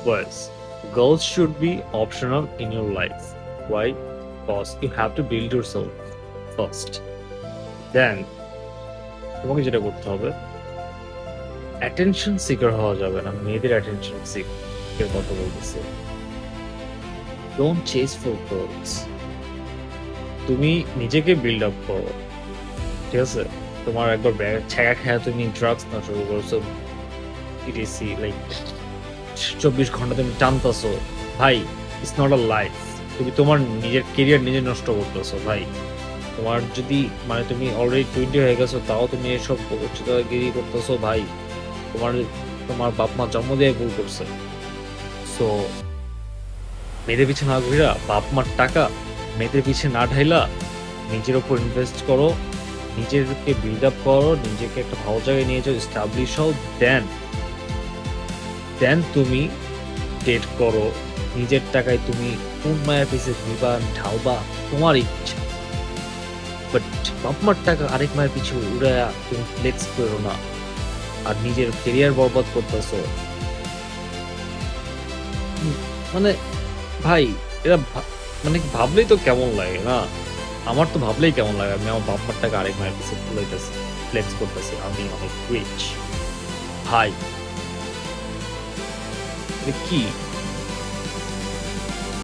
Boys, girls should be optional in your life. Why? Because you have to build yourself first. Then তোমাকে যেটা করতে হবে, attention seeker হওয়া যাবে না। মেয়েদের অ্যাটেনশন সিকের কথা বলতেছি। Don't chase for girls. তুমি নিজেকে বিল্ড আপ করো, ঠিক আছে? তোমার একবার ছ্যাঁকা খেয়া তুমি ড্রাগস না শুরু করছো, ইটিসি, লাইক 24 ঘন্টা তুমি টানতেছো, ভাই ইটস নট আ লাইফ। তুমি তোমার নিজের কেরিয়ার নিজে নষ্ট করতেছো ভাই। তোমার যদি মানে তুমি অলরেডি 20 হয়ে গেছো, তাও তুমি এসব গিরি করতেছো ভাই। তোমার তোমার বাপ মা জন্ম দিয়ে ভুল করছে। সো মেয়েদের পিছে না ঘুরা, বাপ মার টাকা মেয়েদের পিছে না ঢাইলা নিজের ওপর ইনভেস্ট করো, নিজেকে বিল্ড আপ করো, নিজেকে একটা ভালো জায়গায় নিয়ে যাও, এস্টাবলিশ হও। দেন দেন তুমি ডেট করো। নিজের টাকায় তুমি কোন মায়ের পিছে ঘুরবা, ঢালবা, তোমার ইচ্ছা। বাট বাপ মার টাকা আরেক মায়ের পিছু উড়ায়া তুমি ফ্লেক্স করো না, আর নিজের কেরিয়ার বরবাদ করতেছো। মানে ভাই, এরা মানে ভাবলেই তো কেমন লাগে না? আমার তো ভাবলেই কেমন লাগে। আমি আমার বাপ মার টাকা আরেক মায়ের পিছে ফুলাইতেছি, ফ্লেক্স করতেছি, আমি অনেক রিচ। ভাই, এটা কি?